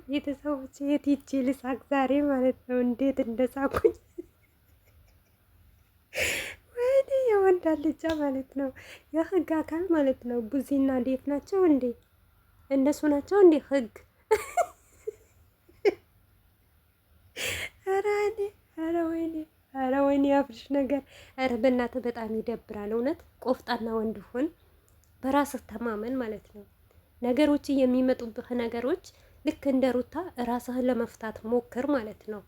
ቤተሰቦች የት ሂጅ ልሳቅ ዛሬ ማለት ነው። እንዴት እንደሳቁኝ ወይኔ የወንድ አልጫ ማለት ነው። የህግ አካል ማለት ነው። ቡዚና ዴፍ ናቸው እንዴ? እነሱ ናቸው እንዴ ህግ? ኧረ ወይኔ ኧረ ወይኔ አብርሽ ነገር ኧረ በእናትህ በጣም ይደብራል። እውነት ቆፍጣና ወንድ ሁን፣ በራስህ ተማመን ማለት ነው። ነገሮች የሚመጡብህ ነገሮች ልክ እንደ ሩታ ራስህን ለመፍታት ሞክር ማለት ነው።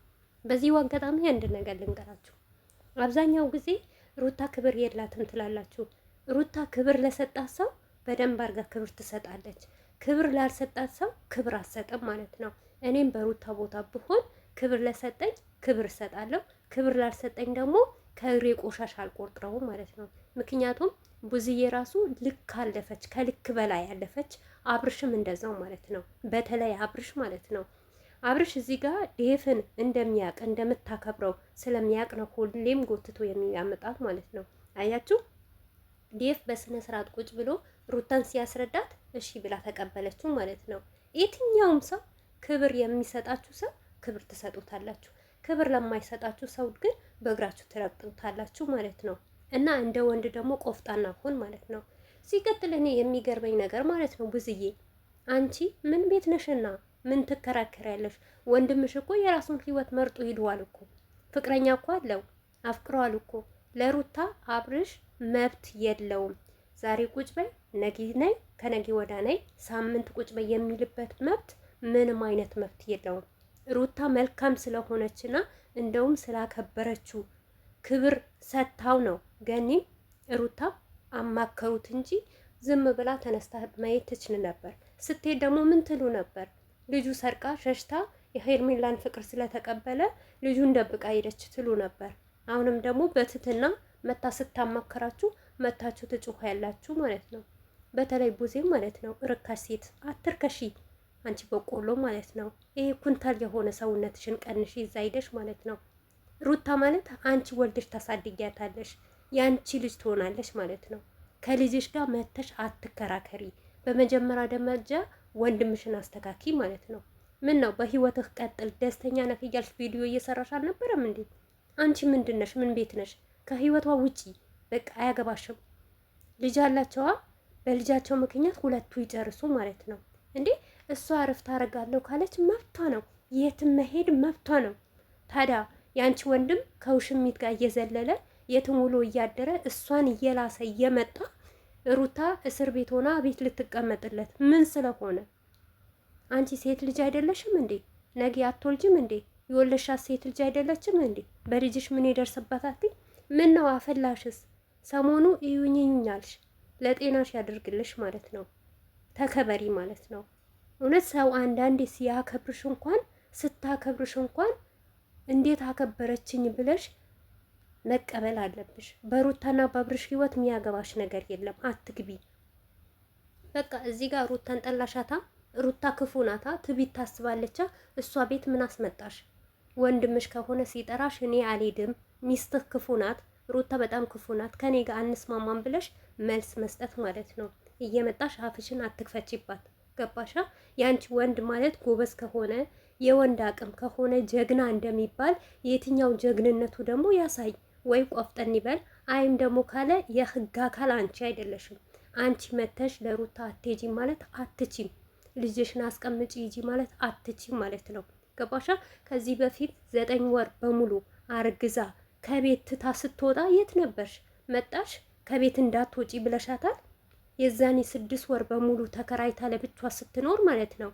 በዚሁ አጋጣሚ አንድ ነገር ልንገራችሁ። አብዛኛው ጊዜ ሩታ ክብር የላትም ትላላችሁ። ሩታ ክብር ለሰጣት ሰው በደንብ አድርጋ ክብር ትሰጣለች። ክብር ላልሰጣት ሰው ክብር አትሰጥም ማለት ነው። እኔም በሩታ ቦታ ብሆን ክብር ለሰጠኝ ክብር እሰጣለሁ፣ ክብር ላልሰጠኝ ደግሞ ከእግሬ ቆሻሻ አልቆጥረውም ማለት ነው። ምክንያቱም ቡዝዬ ራሱ ልክ አለፈች፣ ከልክ በላይ ያለፈች፣ አብርሽም እንደዛው ማለት ነው። በተለይ አብርሽ ማለት ነው። አብርሽ እዚህ ጋር ዴፍን እንደሚያውቅ እንደምታከብረው ስለሚያውቅ ነው ሁሌም ጎትቶ የሚያመጣት ማለት ነው። አያችሁ፣ ዴፍ በስነ ስርዓት ቁጭ ብሎ ሩታን ሲያስረዳት እሺ ብላ ተቀበለችው ማለት ነው። የትኛውም ሰው ክብር የሚሰጣችሁ ሰው ክብር ትሰጡታላችሁ። ክብር ለማይሰጣችሁ ሰው ግን በእግራችሁ ትረግጡታላችሁ ማለት ነው። እና እንደ ወንድ ደግሞ ቆፍጣና ሁን ማለት ነው። ሲቀጥል እኔ የሚገርመኝ ነገር ማለት ነው ቡዝዬ፣ አንቺ ምን ቤት ነሽና ምን ትከራከሪያለሽ? ወንድምሽ እኮ የራሱን ህይወት መርጦ ሂዷል እኮ፣ ፍቅረኛ እኮ አለው፣ አፍቅረዋል እኮ። ለሩታ አብርሽ መብት የለውም። ዛሬ ቁጭ በይ፣ ነጊ ነይ፣ ከነጊ ወዳ ነይ፣ ሳምንት ቁጭ በይ የሚልበት መብት ምንም አይነት መብት የለውም። ሩታ መልካም ስለሆነችና እንደውም ስላከበረችው ክብር ሰጥታው ነው ገኒ ሩታ አማከሩት እንጂ ዝም ብላ ተነስታ ማየት ትችል ነበር። ስትሄድ ደግሞ ምን ትሉ ነበር? ልጁ ሰርቃ ሸሽታ የሄርሜላን ፍቅር ስለተቀበለ ልጁን ደብቃ ሄደች ትሉ ነበር። አሁንም ደግሞ በትትና መታ ስታማከራችሁ መታችሁ ትጩኸ ያላችሁ ማለት ነው። በተለይ ቡዜ ማለት ነው። ርካሽ ሴት አትርከሺ አንቺ በቆሎ ማለት ነው። ይሄ ኩንታል የሆነ ሰውነትሽን ቀንሽ ይዛ ሄደሽ ማለት ነው። ሩታ ማለት አንቺ ወልደሽ ታሳድጊያታለሽ፣ የአንቺ ልጅ ትሆናለሽ ማለት ነው። ከልጅሽ ጋር መተሽ አትከራከሪ። በመጀመሪያ ደረጃ ወንድምሽን አስተካኪ ማለት ነው። ምን ነው በህይወትህ ቀጥል፣ ደስተኛ ነህ እያልሽ ቪዲዮ እየሰራሽ አልነበረም እንዴ? አንቺ ምንድን ነሽ? ምን ቤት ነሽ? ከህይወቷ ውጪ በቃ አያገባሽም። ልጅ አላቸዋ። በልጃቸው ምክንያት ሁለቱ ይጨርሱ ማለት ነው እንዴ? እሷ እረፍት አደርጋለሁ ካለች መብቷ ነው። የትም መሄድ መብቷ ነው። ታዲያ የአንቺ ወንድም ከውሽሚት ጋር እየዘለለ የትም ውሎ እያደረ እሷን እየላሰ እየመጣ ሩታ እስር ቤት ሆና ቤት ልትቀመጥለት ምን ስለሆነ? አንቺ ሴት ልጅ አይደለሽም እንዴ? ነገ አትወልጅም እንዴ? የወለሻት ሴት ልጅ አይደለችም እንዴ? በልጅሽ ምን ይደርስባታል? ምን ነው አፈላሽስ? ሰሞኑ እዩኝኛልሽ። ለጤናሽ ያደርግልሽ ማለት ነው። ተከበሪ ማለት ነው። እውነት ሰው አንዳንዴ ሲያከብርሽ እንኳን ስታከብርሽ እንኳን እንዴት አከበረችኝ ብለሽ መቀበል አለብሽ። በሩታና በአብርሽ ህይወት የሚያገባሽ ነገር የለም። አትግቢ። በቃ እዚህ ጋር ሩታን ጠላሻታ። ሩታ ክፉ ናታ፣ ትቢት ታስባለቻ። እሷ ቤት ምን አስመጣሽ? ወንድምሽ ከሆነ ሲጠራሽ እኔ አልሄድም፣ ሚስትህ ክፉ ናት፣ ሩታ በጣም ክፉ ናት፣ ከኔ ጋር አንስማማም ብለሽ መልስ መስጠት ማለት ነው። እየመጣሽ አፍሽን አትክፈቺባት። ገባሻ? ያንቺ ወንድ ማለት ጎበዝ ከሆነ የወንድ አቅም ከሆነ ጀግና እንደሚባል የትኛው ጀግንነቱ ደግሞ ያሳይ። ወይ ቆፍጠን ይበል። አይም ደግሞ ካለ የህግ አካል አንቺ አይደለሽም። አንቺ መተሽ ለሩታ አትሄጂ ማለት አትችም። ልጅሽን አስቀምጪ ሂጂ ማለት አትችም ማለት ነው። ገባሻ? ከዚህ በፊት 9 ወር በሙሉ አርግዛ ከቤት ትታ ስትወጣ የት ነበርሽ? መጣሽ ከቤት እንዳትወጪ ብለሻታል። የዛኔ 6 ወር በሙሉ ተከራይታ ለብቻ ስትኖር ማለት ነው።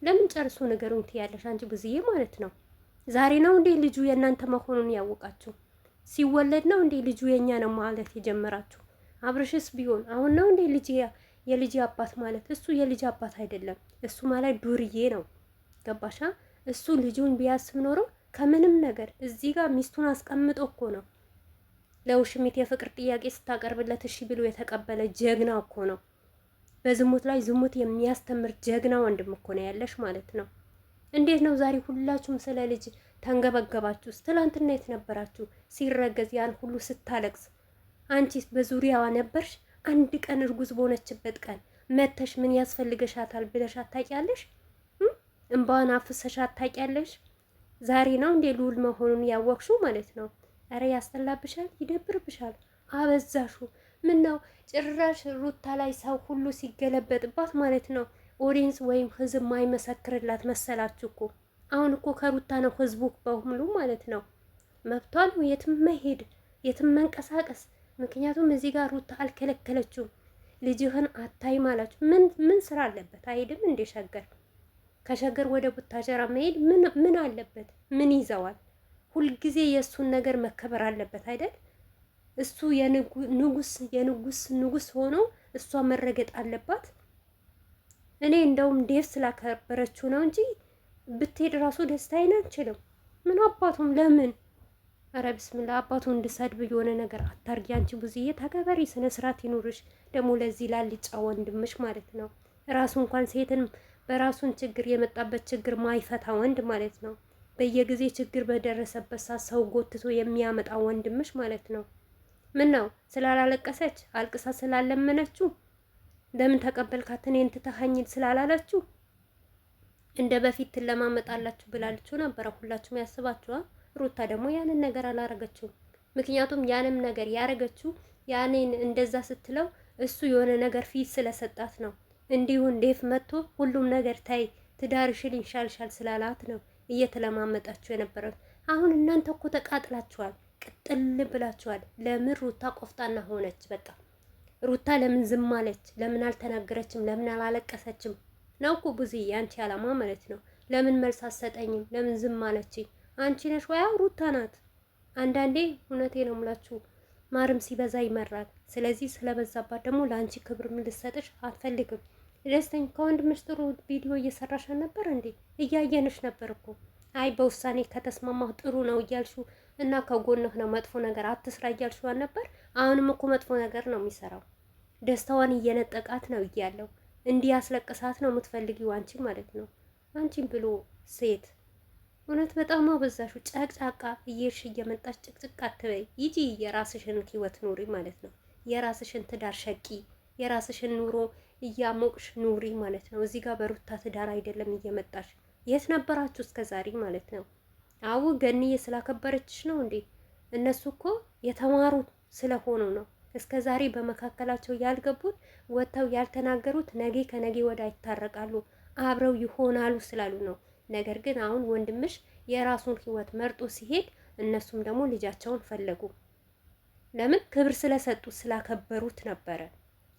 ለምን ጨርሶ ነገሩን ትያለሽ አንቺ ብዙዬ ማለት ነው። ዛሬ ነው እንዴ ልጁ የእናንተ መሆኑን ያወቃችሁ? ሲወለድ ነው እንዴ ልጁ የኛ ነው ማለት የጀመራችሁ? አብርሽስ ቢሆን አሁን ነው እንዴ ልጅ የልጅ አባት ማለት? እሱ የልጅ አባት አይደለም። እሱ ማለት ዱርዬ ነው። ገባሻ? እሱ ልጁን ቢያስብ ኖሮ ከምንም ነገር እዚህ ጋር ሚስቱን አስቀምጦ እኮ ነው ለውሽሚት የፍቅር ጥያቄ ስታቀርብለት እሺ ብሎ የተቀበለ ጀግና እኮ ነው። በዝሙት ላይ ዝሙት የሚያስተምር ጀግና ወንድም እኮ ነው ያለሽ ማለት ነው። እንዴት ነው ዛሬ ሁላችሁም ስለ ልጅ ተንገበገባችሁ? ትላንትና የት ነበራችሁ? ሲረገዝ ያን ሁሉ ስታለቅስ አንቺስ በዙሪያዋ ነበርሽ? አንድ ቀን እርጉዝ በሆነችበት ቀን መተሽ ምን ያስፈልገሻታል ብለሽ አታውቂያለሽ? እንባዋን አፍሰሻ ታውቂያለሽ? ዛሬ ነው እንዴ ልዑል መሆኑን ያወቅሽው ማለት ነው? ኧረ ያስጠላብሻል፣ ይደብርብሻል፣ አበዛሹ። ምን ነው ጭራሽ ሩታ ላይ ሰው ሁሉ ሲገለበጥባት ማለት ነው ኦዲየንስ ወይም ህዝብ ማይመሰክርላት መሰላችሁ እኮ። አሁን እኮ ከሩታ ነው ህዝቡ በሙሉ ማለት ነው። መብቷ ነው የትም መሄድ የትም መንቀሳቀስ። ምክንያቱም እዚህ ጋር ሩታ አልከለከለችውም። ልጅህን አታይም አላችሁ። ምን ስራ አለበት? አይሄድም እንዴ ሸገር? ከሸገር ወደ ቡታጀራ መሄድ ምን አለበት? ምን ይዘዋል? ሁልጊዜ የእሱን ነገር መከበር አለበት አይደል? እሱ የንጉስ ሆኖ እሷ መረገጥ አለባት። እኔ እንደውም ዴቭ ስላከበረችው ነው እንጂ ብትሄድ ራሱ ደስታዬን አንችልም። ምን አባቱም ለምን? አረ ብስምላ አባቱ እንድሰድብ የሆነ ነገር አታርጊ። አንቺ ብዙዬ ተከበሪ፣ ስነ ስርዓት ይኑርሽ። ደግሞ ለዚህ ላልጫ ወንድምሽ ማለት ነው ራሱ እንኳን ሴትን በራሱን ችግር የመጣበት ችግር ማይፈታ ወንድ ማለት ነው። በየጊዜ ችግር በደረሰበት ሰው ሰው ጎትቶ የሚያመጣ ወንድምሽ ማለት ነው። ምን ነው ስላላለቀሰች አልቅሳ ስላለመነችው ለምን ተቀበልካት እኔን ትተኸኝ ስላላለችው እንደ በፊት ትለማመጣላችሁ ብላልችሁ ነበረ። ሁላችሁም ያስባችኋል። ሩታ ደግሞ ያንን ነገር አላረገችው። ምክንያቱም ያንም ነገር ያረገችው ያኔን እንደዛ ስትለው እሱ የሆነ ነገር ፊት ስለሰጣት ነው። እንዲሁን ዴፍ መጥቶ ሁሉም ነገር ታይ ትዳርሽን ይሻልሻል ስላላት ነው እየተለማመጣችሁ የነበረው። አሁን እናንተ እኮ ተቃጥላችኋል፣ ቅጥል ብላችኋል። ለምን ሩታ ቆፍጣና ሆነች? በቃ ሩታ ለምን ዝም አለች? ለምን አልተናገረችም? ለምን አላለቀሰችም? ነው እኮ ብዙ ያንቺ አላማ ማለት ነው። ለምን መልስ አትሰጠኝም? ለምን ዝም አለች? አንቺ ነሽ ወይ ሩታ ናት? አንዳንዴ እውነቴ ነው የምላችሁ ማርም ሲበዛ ይመራል። ስለዚህ ስለበዛባት ደግሞ ለአንቺ ክብር ምን ልሰጥሽ አትፈልግም። ደስተኛ ከወንድምሽ ጥሩ ቪዲዮ እየሰራሽ ነበር እንዴ? እያየንሽ ነበር እኮ። አይ በውሳኔ ከተስማማሁ ጥሩ ነው እያልሽው እና ከጎንህ ነው መጥፎ ነገር አትስራ እያልሽው ነበር። አሁንም እኮ መጥፎ ነገር ነው የሚሰራው። ደስታዋን እየነጠቃት ነው እያለው እንዲያስለቅሳት ነው የምትፈልጊው አንቺ ማለት ነው። አንቺን ብሎ ሴት እውነት በጣም አበዛሹ። ጨቅጫቃ እየርሽ እየመጣች ጭቅጭቅ አትበይ። ይጂ የራስሽን ህይወት ኑሪ ማለት ነው። የራስሽን ትዳር ሸቂ፣ የራስሽን ኑሮ እያሞቅሽ ኑሪ ማለት ነው። እዚህ ጋር በሩታ ትዳር አይደለም እየመጣሽ። የት ነበራችሁ እስከ ዛሬ ማለት ነው? አው ገንዬ ስላከበረችሽ ነው እንዴ? እነሱ እኮ የተማሩ ስለሆኑ ነው እስከ ዛሬ በመካከላቸው ያልገቡት ወጥተው ያልተናገሩት ነገ ከነገ ወዳ ይታረቃሉ አብረው ይሆናሉ ስላሉ ነው። ነገር ግን አሁን ወንድምሽ የራሱን ህይወት መርጦ ሲሄድ እነሱም ደግሞ ልጃቸውን ፈለጉ። ለምን? ክብር ስለሰጡት ስላከበሩት ነበረ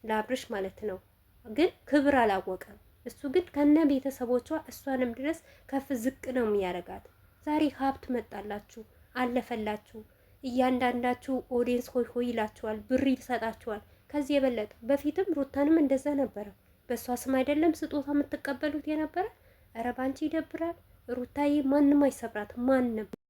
ለአብርሽ ማለት ነው። ግን ክብር አላወቀም። እሱ ግን ከነ ቤተሰቦቿ እሷንም ድረስ ከፍ ዝቅ ነው የሚያረጋት። ዛሬ ሀብት መጣላችሁ፣ አለፈላችሁ። እያንዳንዳችሁ ኦዲየንስ ሆይ ሆይ ይላችኋል፣ ብር ይሰጣችኋል። ከዚህ የበለጠ በፊትም ሩታንም እንደዛ ነበረ። በእሷ ስም አይደለም ስጦታ የምትቀበሉት የነበረ። ኧረ ባንቺ ይደብራል። ሩታዬ ማንም አይሰብራት ማንም